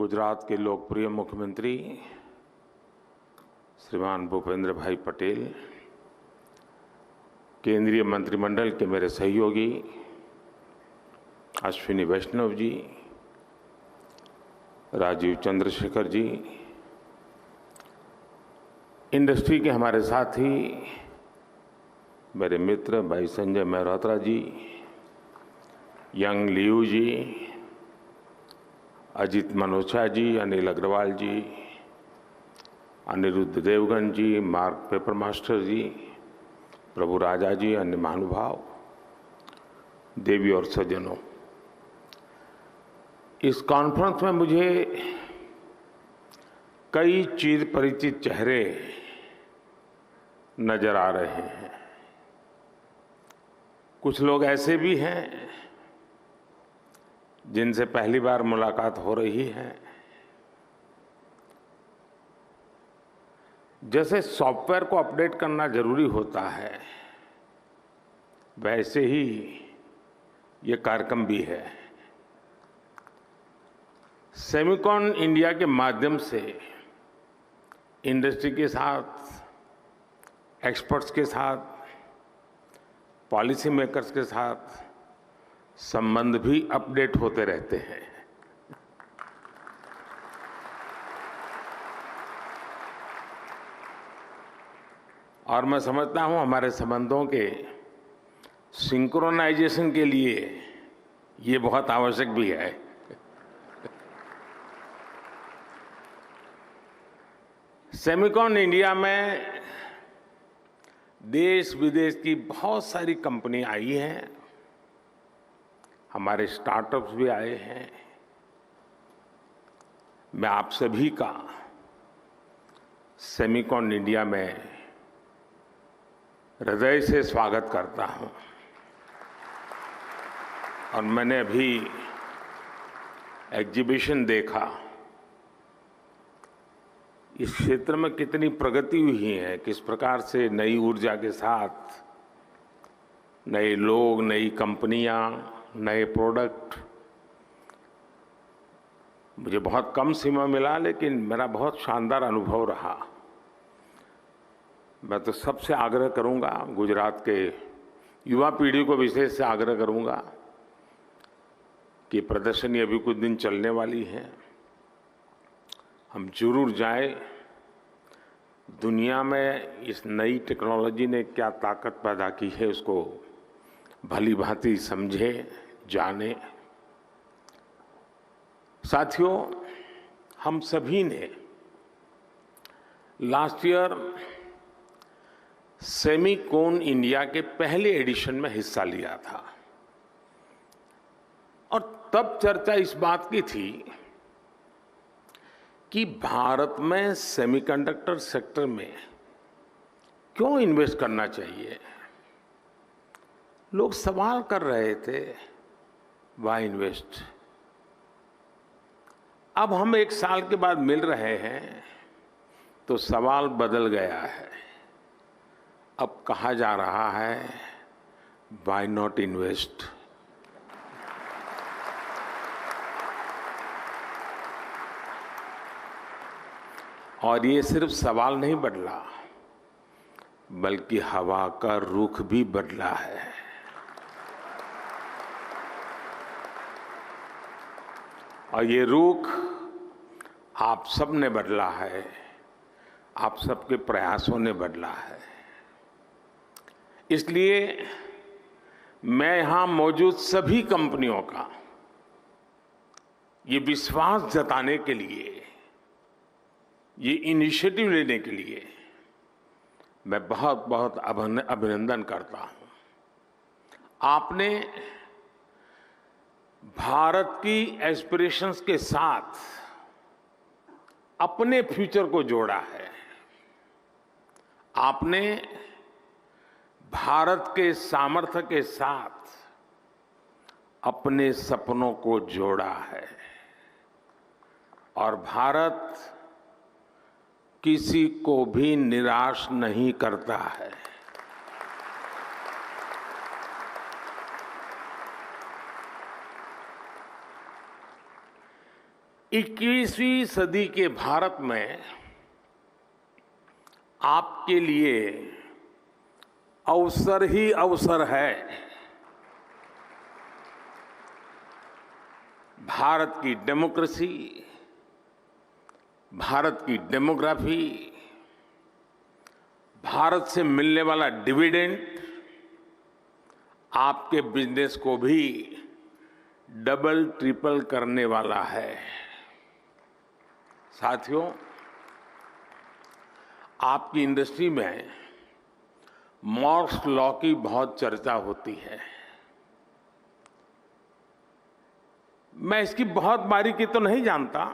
गुजरात के लोकप्रिय मुख्यमंत्री श्रीमान भूपेंद्र भाई पटेल, केंद्रीय मंत्रिमंडल के मेरे सहयोगी अश्विनी वैष्णव जी, राजीव चंद्रशेखर जी, इंडस्ट्री के हमारे साथी मेरे मित्र भाई संजय मेहरोत्रा जी, यंग लियू जी, अजीत मनोचा जी, अनिल अग्रवाल जी, अनिरुद्ध देवगन जी, मार्क पेपर मास्टर जी, प्रभु राजा जी, अन्य महानुभाव, देवी और सज्जनों, इस कॉन्फ्रेंस में मुझे कई चिर परिचित चेहरे नजर आ रहे हैं। कुछ लोग ऐसे भी हैं जिनसे पहली बार मुलाकात हो रही है। जैसे सॉफ्टवेयर को अपडेट करना जरूरी होता है, वैसे ही ये कार्यक्रम भी है। सेमिकॉन इंडिया के माध्यम से इंडस्ट्री के साथ, एक्सपर्ट्स के साथ, पॉलिसी मेकर्स के साथ संबंध भी अपडेट होते रहते हैं। और मैं समझता हूं हमारे संबंधों के सिंक्रोनाइजेशन के लिए ये बहुत आवश्यक भी है। सेमिकॉन इंडिया में देश विदेश की बहुत सारी कंपनी आई हैं, हमारे स्टार्टअप्स भी आए हैं। मैं आप सभी का सेमिकॉन इंडिया में हृदय से स्वागत करता हूं। और मैंने अभी एग्जीबिशन देखा, इस क्षेत्र में कितनी प्रगति हुई है, किस प्रकार से नई ऊर्जा के साथ नए लोग, नई कंपनियां, नए प्रोडक्ट। मुझे बहुत कम समय मिला, लेकिन मेरा बहुत शानदार अनुभव रहा। मैं तो सबसे आग्रह करूंगा, गुजरात के युवा पीढ़ी को विशेष से आग्रह करूंगा कि प्रदर्शनी अभी कुछ दिन चलने वाली है, हम जरूर जाएं। दुनिया में इस नई टेक्नोलॉजी ने क्या ताकत पैदा की है, उसको भली भांति समझे, जाने। साथियों, हम सभी ने लास्ट ईयर सेमिकॉन इंडिया के पहले एडिशन में हिस्सा लिया था और तब चर्चा इस बात की थी कि भारत में सेमीकंडक्टर सेक्टर में क्यों इन्वेस्ट करना चाहिए। लोग सवाल कर रहे थे, वाई इन्वेस्ट। अब हम एक साल के बाद मिल रहे हैं तो सवाल बदल गया है। अब कहा जा रहा है, वाई नॉट इन्वेस्ट। और ये सिर्फ सवाल नहीं बदला, बल्कि हवा का रुख भी बदला है। और ये रुख आप सब ने बदला है, आप सबके प्रयासों ने बदला है। इसलिए मैं यहां मौजूद सभी कंपनियों का ये विश्वास जताने के लिए, ये इनिशिएटिव लेने के लिए मैं बहुत बहुत अभिनंदन करता हूं। आपने भारत की एस्पिरेशंस के साथ अपने फ्यूचर को जोड़ा है। आपने भारत के सामर्थ्य के साथ अपने सपनों को जोड़ा है। और भारत किसी को भी निराश नहीं करता है। 21वीं सदी के भारत में आपके लिए अवसर ही अवसर है। भारत की डेमोक्रेसी, भारत की डेमोग्राफी, भारत से मिलने वाला डिविडेंड आपके बिजनेस को भी डबल ट्रिपल करने वाला है। साथियों, आपकी इंडस्ट्री में मॉर्स लॉ की बहुत चर्चा होती है। मैं इसकी बहुत बारीकी तो नहीं जानता,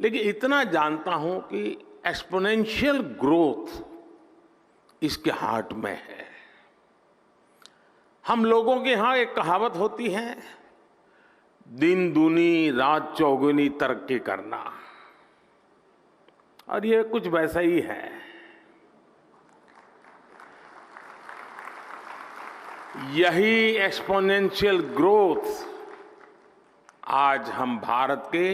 लेकिन इतना जानता हूं कि एक्सपोनेंशियल ग्रोथ इसके हार्ट में है। हम लोगों के यहां एक कहावत होती है, दिन दूनी रात चौगुनी तरक्की करना, और ये कुछ वैसा ही है। यही एक्सपोनेंशियल ग्रोथ आज हम भारत के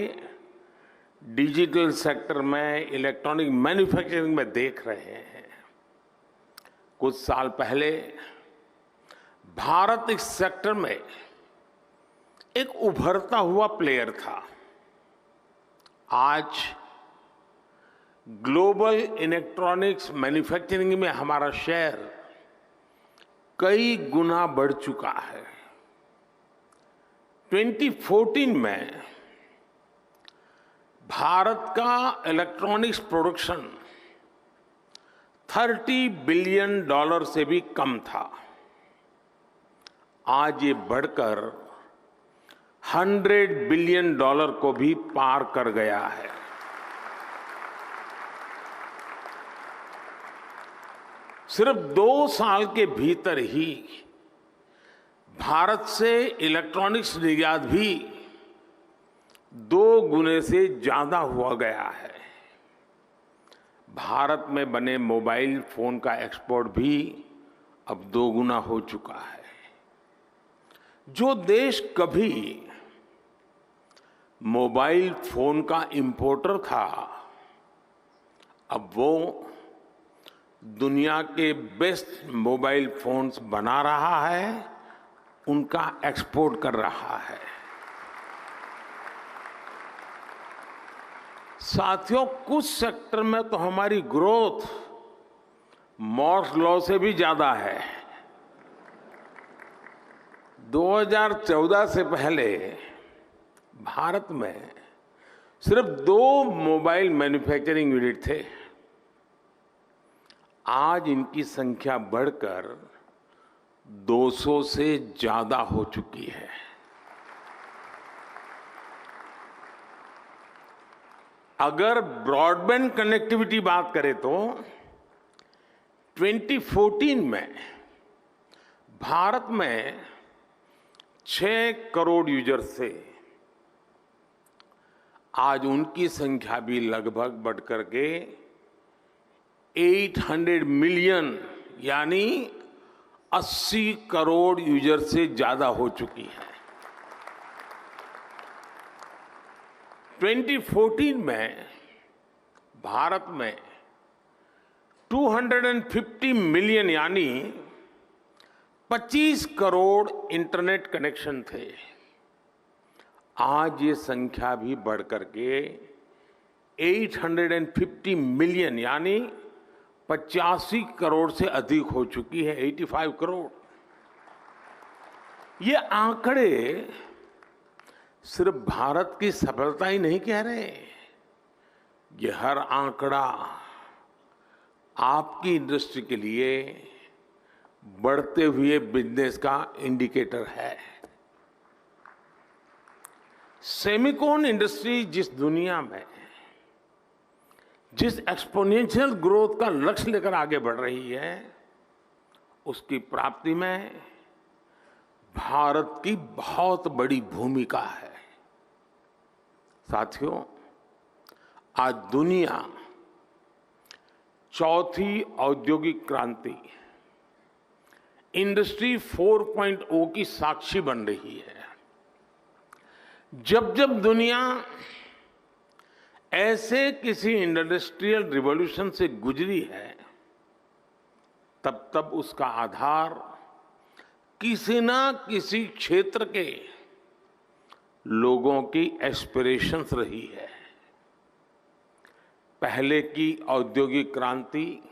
डिजिटल सेक्टर में, इलेक्ट्रॉनिक मैन्युफैक्चरिंग में देख रहे हैं। कुछ साल पहले भारत इस सेक्टर में एक उभरता हुआ प्लेयर था। आज ग्लोबल इलेक्ट्रॉनिक्स मैन्युफैक्चरिंग में हमारा शेयर कई गुना बढ़ चुका है। 2014 में भारत का इलेक्ट्रॉनिक्स प्रोडक्शन $30 बिलियन से भी कम था। आज ये बढ़कर $100 बिलियन को भी पार कर गया है। सिर्फ 2 साल के भीतर ही भारत से इलेक्ट्रॉनिक्स निर्यात भी 2 गुने से ज्यादा हुआ गया है। भारत में बने मोबाइल फोन का एक्सपोर्ट भी अब 2 गुना हो चुका है। जो देश कभी मोबाइल फोन का इंपोर्टर था, अब वो दुनिया के बेस्ट मोबाइल फोन्स बना रहा है, उनका एक्सपोर्ट कर रहा है। साथियों, कुछ सेक्टर में तो हमारी ग्रोथ मॉर्स लॉ से भी ज्यादा है। 2014 से पहले भारत में सिर्फ 2 मोबाइल मैन्युफैक्चरिंग यूनिट थे। आज इनकी संख्या बढ़कर 200 से ज्यादा हो चुकी है। अगर ब्रॉडबैंड कनेक्टिविटी बात करें तो 2014 में भारत में 6 करोड़ यूजर्स थे। आज उनकी संख्या भी लगभग बढ़कर के 800 मिलियन यानी 80 करोड़ यूजर से ज्यादा हो चुकी है। 2014 में भारत में 250 मिलियन यानी 25 करोड़ इंटरनेट कनेक्शन थे। आज ये संख्या भी बढ़कर के 850 मिलियन यानी 85 करोड़ से अधिक हो चुकी है, 85 करोड़। ये आंकड़े सिर्फ भारत की सफलता ही नहीं कह रहे, ये हर आंकड़ा आपकी इंडस्ट्री के लिए बढ़ते हुए बिजनेस का इंडिकेटर है। सेमिकॉन इंडस्ट्री जिस दुनिया में जिस एक्सपोनेंशियल ग्रोथ का लक्ष्य लेकर आगे बढ़ रही है, उसकी प्राप्ति में भारत की बहुत बड़ी भूमिका है। साथियों, आज दुनिया चौथी औद्योगिक क्रांति इंडस्ट्री 4.0 की साक्षी बन रही है। जब जब दुनिया ऐसे किसी इंडस्ट्रियल रिवॉल्यूशन से गुजरी है, तब तब उसका आधार किसी ना किसी क्षेत्र के लोगों की एस्पिरेशंस रही है। पहले की औद्योगिक क्रांति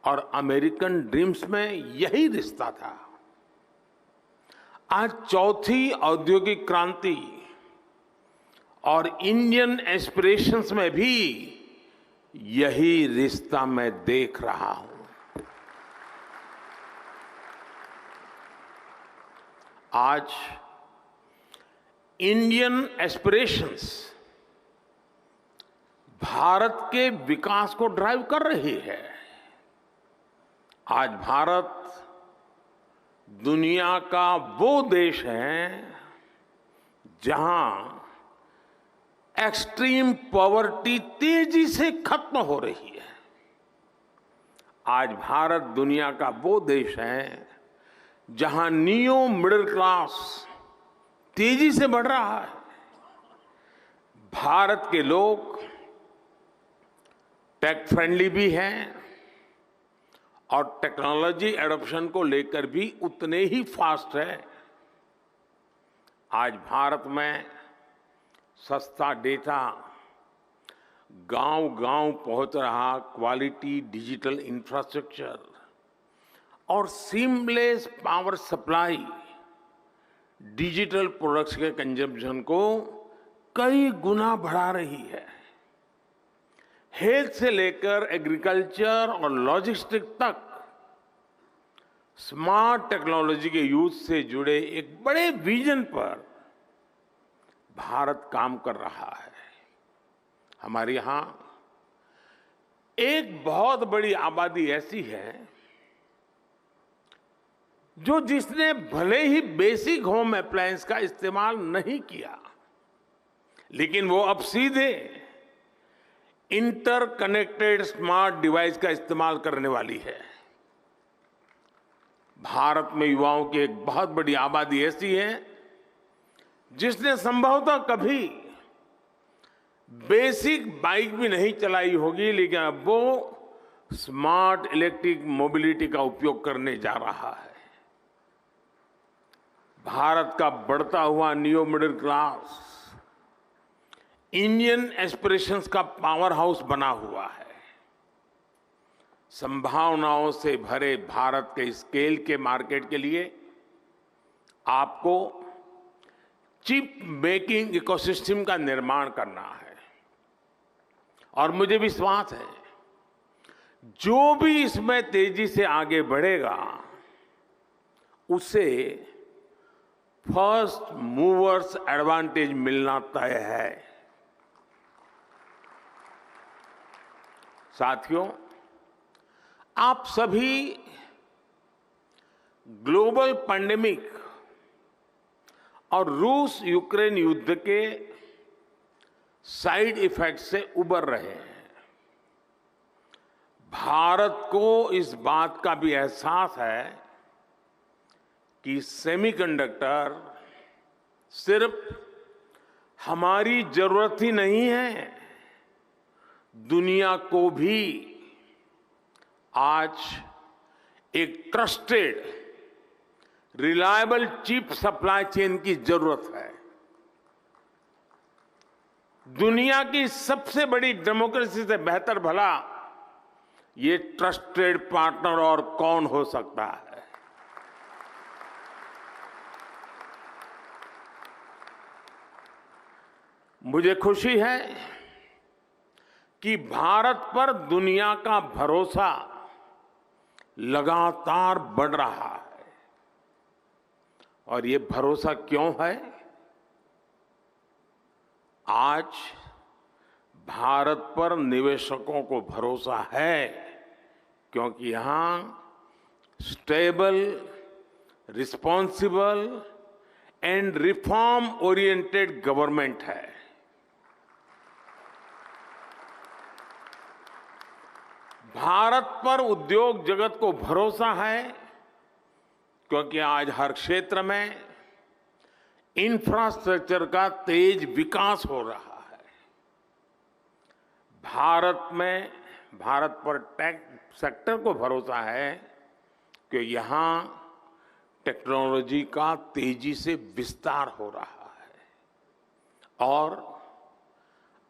और अमेरिकन ड्रीम्स में यही रिश्ता था। आज चौथी औद्योगिक क्रांति और इंडियन एस्पिरेशंस में भी यही रिश्ता मैं देख रहा हूं। आज इंडियन एस्पिरेशंस भारत के विकास को ड्राइव कर रही है। आज भारत दुनिया का वो देश है जहां एक्सट्रीम पॉवर्टी तेजी से खत्म हो रही है। आज भारत दुनिया का वो देश है जहां नियो मिडिल क्लास तेजी से बढ़ रहा है। भारत के लोग टेक फ्रेंडली भी हैं और टेक्नोलॉजी एडॉप्शन को लेकर भी उतने ही फास्ट है। आज भारत में सस्ता डेटा गांव-गांव पहुंच रहा, क्वालिटी डिजिटल इंफ्रास्ट्रक्चर और seamless power supply digital products के कंजम्पशन को कई गुना बढ़ा रही है। हेल्थ से लेकर एग्रीकल्चर और लॉजिस्टिक तक स्मार्ट टेक्नोलॉजी के यूज से जुड़े एक बड़े विजन पर भारत काम कर रहा है। हमारे यहां एक बहुत बड़ी आबादी ऐसी है जिसने भले ही बेसिक होम अप्लायंस का इस्तेमाल नहीं किया, लेकिन वो अब सीधे इंटरकनेक्टेड स्मार्ट डिवाइस का इस्तेमाल करने वाली है। भारत में युवाओं की एक बहुत बड़ी आबादी ऐसी है जिसने संभवतः कभी बेसिक बाइक भी नहीं चलाई होगी, लेकिन अब वो स्मार्ट इलेक्ट्रिक मोबिलिटी का उपयोग करने जा रहा है। भारत का बढ़ता हुआ neo middle class Indian aspirations का पावर हाउस बना हुआ है। संभावनाओं से भरे भारत के स्केल के मार्केट के लिए आपको चिप मेकिंग इकोसिस्टम का निर्माण करना है और मुझे विश्वास है जो भी इसमें तेजी से आगे बढ़ेगा उसे फर्स्ट मूवर्स एडवांटेज मिलना तय है। साथियों, आप सभी ग्लोबल पैंडेमिक और रूस यूक्रेन युद्ध के साइड इफेक्ट से उबर रहे हैं। भारत को इस बात का भी एहसास है कि सेमीकंडक्टर सिर्फ हमारी जरूरत ही नहीं है, दुनिया को भी आज एक trusted reliable chip supply chain की जरूरत है। दुनिया की सबसे बड़ी डेमोक्रेसी से बेहतर भला ये ट्रस्टेड पार्टनर और कौन हो सकता है। मुझे खुशी है कि भारत पर दुनिया का भरोसा लगातार बढ़ रहा है। और ये भरोसा क्यों है? आज भारत पर निवेशकों को भरोसा है क्योंकि यहां stable, responsible and reform oriented government है। भारत पर उद्योग जगत को भरोसा है क्योंकि आज हर क्षेत्र में इंफ्रास्ट्रक्चर का तेज विकास हो रहा है। भारत पर टेक सेक्टर को भरोसा है कि यहां टेक्नोलॉजी का तेजी से विस्तार हो रहा है और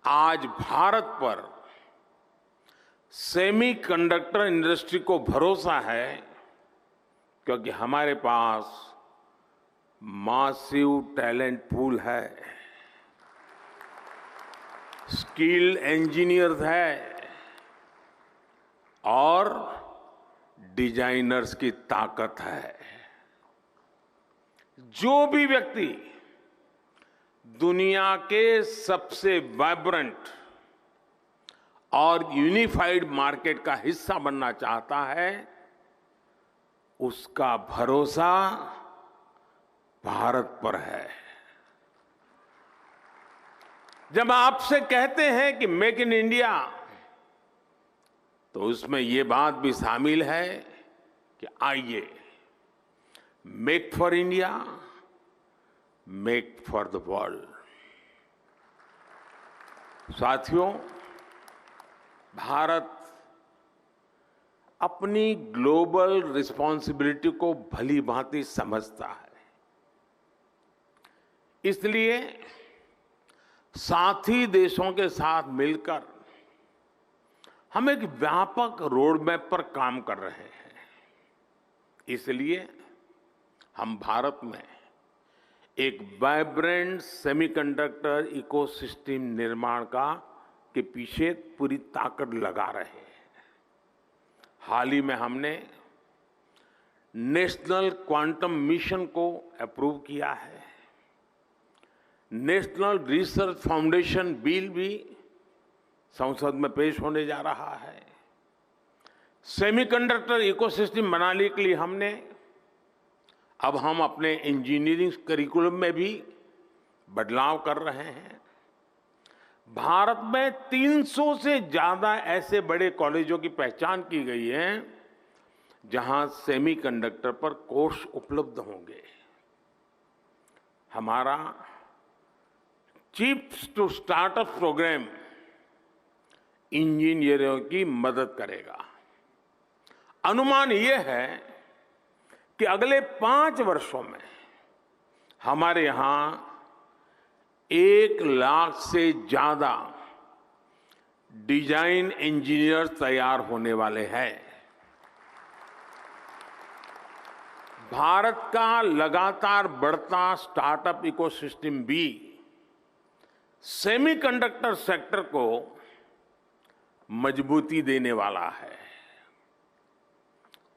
आज भारत पर सेमीकंडक्टर इंडस्ट्री को भरोसा है क्योंकि हमारे पास मासिव टैलेंट पूल है, स्किल्ड इंजीनियर्स है और डिजाइनर्स की ताकत है। जो भी व्यक्ति दुनिया के सबसे वाइब्रेंट और यूनिफाइड मार्केट का हिस्सा बनना चाहता है, उसका भरोसा भारत पर है। जब आपसे कहते हैं कि मेक इन इंडिया, तो उसमें ये बात भी शामिल है कि आइए make for India, make for the world. साथियों, भारत अपनी ग्लोबल रिस्पॉन्सिबिलिटी को भली भांति समझता है, इसलिए साथी देशों के साथ मिलकर हम एक व्यापक रोड मैप पर काम कर रहे हैं। इसलिए हम भारत में एक वाइब्रेंट सेमीकंडक्टर इकोसिस्टम निर्माण के पीछे पूरी ताकत लगा रहे हैं। हाल ही में हमने नेशनल क्वांटम मिशन को अप्रूव किया है। नेशनल रिसर्च फाउंडेशन बिल भी संसद में पेश होने जा रहा है। सेमीकंडक्टर इकोसिस्टम बनाने के लिए हम अपने इंजीनियरिंग करिकुलम में भी बदलाव कर रहे हैं। भारत में 300 से ज्यादा ऐसे बड़े कॉलेजों की पहचान की गई है जहां सेमीकंडक्टर पर कोर्स उपलब्ध होंगे। हमारा चिप्स टू स्टार्टअप प्रोग्राम इंजीनियरों की मदद करेगा। अनुमान यह है कि अगले 5 वर्षों में हमारे यहां 1 लाख से ज्यादा डिजाइन इंजीनियर तैयार होने वाले हैं। भारत का लगातार बढ़ता स्टार्टअप इकोसिस्टम भी सेमीकंडक्टर सेक्टर को मजबूती देने वाला है।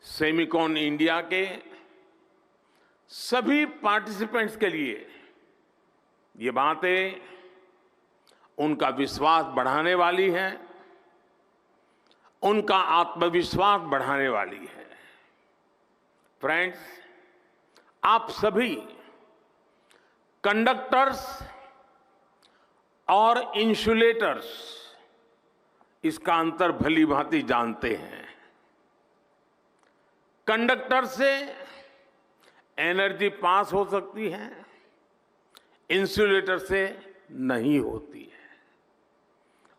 सेमिकॉन इंडिया के सभी पार्टिसिपेंट्स के लिए ये बातें उनका विश्वास बढ़ाने वाली हैं, उनका आत्मविश्वास बढ़ाने वाली है। फ्रेंड्स, आप सभी कंडक्टर्स और इंसुलेटर्स इसका अंतर भली भांति जानते हैं। कंडक्टर से एनर्जी पास हो सकती है, इंसुलेटर से नहीं होती है।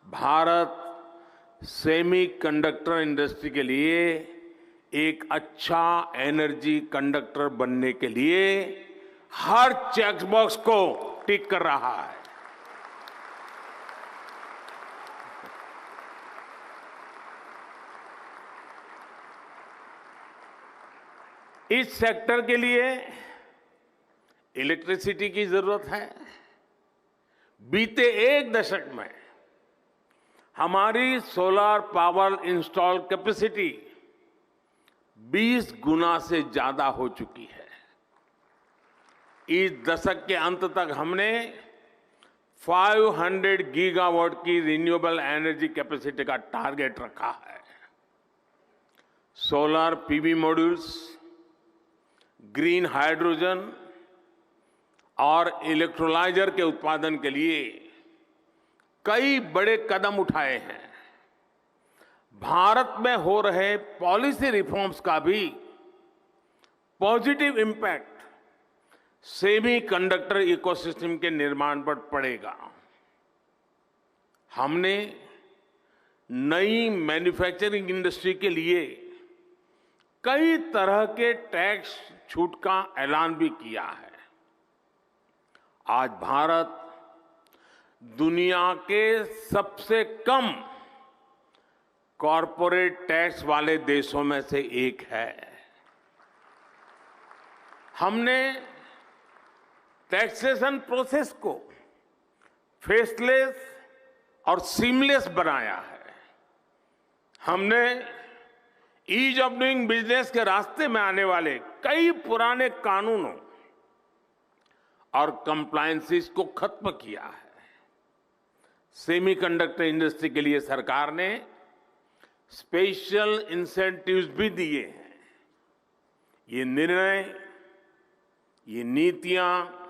भारत सेमीकंडक्टर इंडस्ट्री के लिए एक अच्छा एनर्जी कंडक्टर बनने के लिए हर चेक बॉक्स को टिक कर रहा है। इस सेक्टर के लिए इलेक्ट्रिसिटी की जरूरत है। बीते 1 दशक में हमारी सोलर पावर इंस्टॉल कैपेसिटी 20 गुना से ज्यादा हो चुकी है। इस दशक के अंत तक हमने 500 गीगावाट की रिन्यूएबल एनर्जी कैपेसिटी का टारगेट रखा है। Solar PV modules, green hydrogen और इलेक्ट्रोलाइजर के उत्पादन के लिए कई बड़े कदम उठाए हैं। भारत में हो रहे पॉलिसी रिफॉर्म्स का भी पॉजिटिव इंपैक्ट सेमीकंडक्टर इकोसिस्टम के निर्माण पर पड़ेगा। हमने नई मैन्युफैक्चरिंग इंडस्ट्री के लिए कई तरह के टैक्स छूट का ऐलान भी किया है। आज भारत दुनिया के सबसे कम कॉरपोरेट टैक्स वाले देशों में से एक है। हमने टैक्सेशन प्रोसेस को फेसलेस और सीमलेस बनाया है। हमने ईज ऑफ डूइंग बिजनेस के रास्ते में आने वाले कई पुराने कानूनों और कंप्लायंसेस को खत्म किया है। सेमीकंडक्टर इंडस्ट्री के लिए सरकार ने स्पेशल इंसेंटिव्स भी दिए हैं। ये निर्णय, ये नीतियां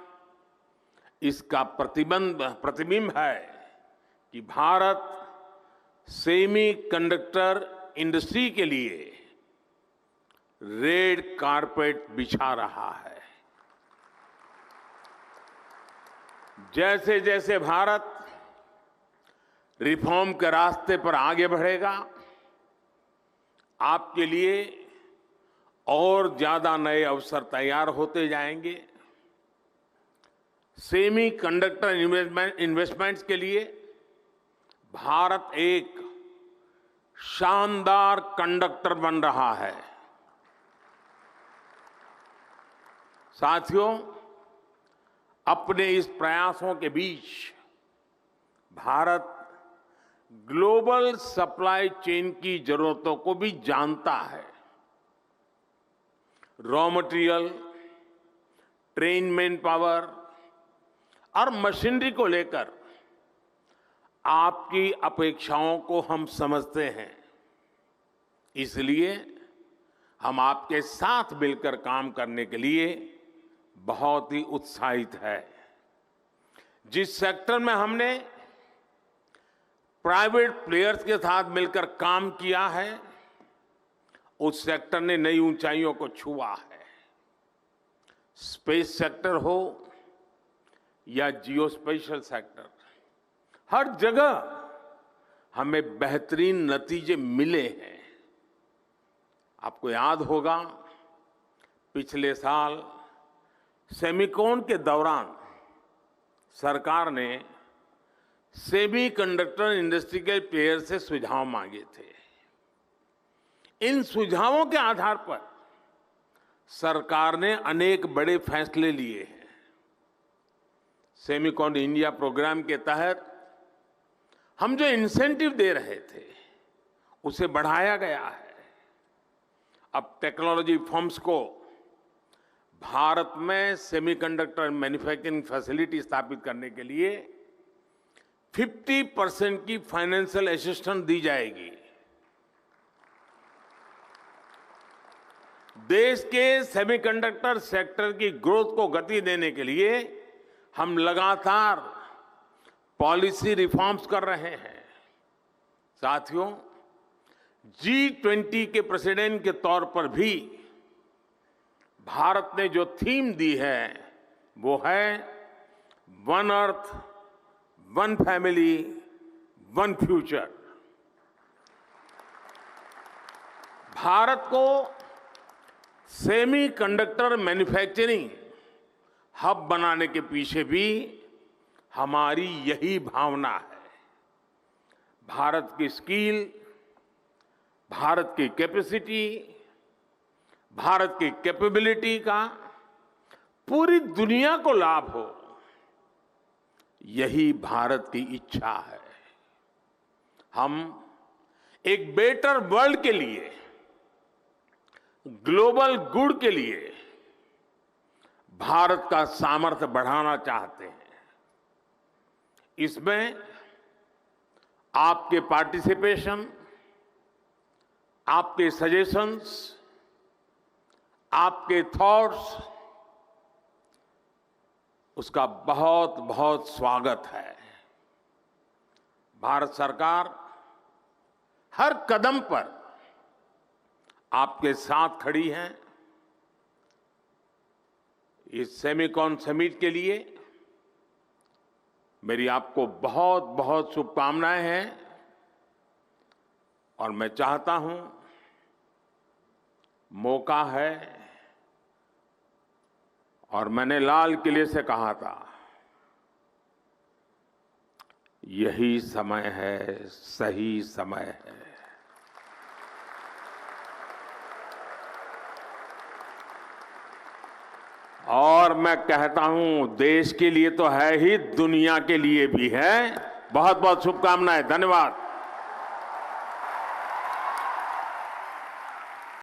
इसका प्रतिबिंब है कि भारत सेमीकंडक्टर इंडस्ट्री के लिए रेड कारपेट बिछा रहा है। जैसे जैसे भारत रिफॉर्म के रास्ते पर आगे बढ़ेगा, आपके लिए और ज्यादा नए अवसर तैयार होते जाएंगे। सेमीकंडक्टर इन्वेस्टमेंट्स के लिए भारत एक शानदार कंडक्टर बन रहा है। साथियों, अपने इस प्रयासों के बीच भारत ग्लोबल सप्लाई चेन की जरूरतों को भी जानता है। Raw material, train man power और मशीनरी को लेकर आपकी अपेक्षाओं को हम समझते हैं। इसलिए हम आपके साथ मिलकर काम करने के लिए बहुत ही उत्साहित है। जिस सेक्टर में हमने प्राइवेट प्लेयर्स के साथ मिलकर काम किया है, उस सेक्टर ने नई ऊंचाइयों को छुआ है। स्पेस सेक्टर हो या जियोस्पेशियल सेक्टर, हर जगह हमें बेहतरीन नतीजे मिले हैं। आपको याद होगा, पिछले साल सेमीकॉन के दौरान सरकार ने सेमीकंडक्टर इंडस्ट्री के प्लेयर से सुझाव मांगे थे। इन सुझावों के आधार पर सरकार ने अनेक बड़े फैसले लिए हैं। सेमीकॉन इंडिया प्रोग्राम के तहत हम जो इंसेंटिव दे रहे थे, उसे बढ़ाया गया है। अब टेक्नोलॉजी फर्म्स को भारत में सेमीकंडक्टर मैन्युफैक्चरिंग फैसिलिटी स्थापित करने के लिए 50% की फाइनेंशियल असिस्टेंस दी जाएगी। देश के सेमीकंडक्टर सेक्टर की ग्रोथ को गति देने के लिए हम लगातार पॉलिसी रिफॉर्म्स कर रहे हैं। साथियों, G20 के प्रेसिडेंट के तौर पर भी भारत ने जो थीम दी है, वो है one earth, one family, one future. Bharat को सेमीकंडक्टर मैन्युफैक्चरिंग हब बनाने के पीछे भी हमारी यही भावना है। भारत की स्किल, भारत की कैपेसिटी, भारत की कैपेबिलिटी का पूरी दुनिया को लाभ हो, यही भारत की इच्छा है। हम एक बेटर वर्ल्ड के लिए, ग्लोबल गुड के लिए भारत का सामर्थ्य बढ़ाना चाहते हैं। इसमें आपके पार्टिसिपेशन, आपके सजेशंस, आपके थॉट्स, उसका बहुत बहुत स्वागत है। भारत सरकार हर कदम पर आपके साथ खड़ी है। इस सेमिकॉन समिट के लिए मेरी आपको बहुत बहुत शुभकामनाएं हैं और मैं चाहता हूं, मौका है, और मैंने लाल किले से कहा था, यही समय है, सही समय है। और मैं कहता हूं, देश के लिए तो है ही, दुनिया के लिए भी है। बहुत बहुत शुभकामनाएं। धन्यवाद।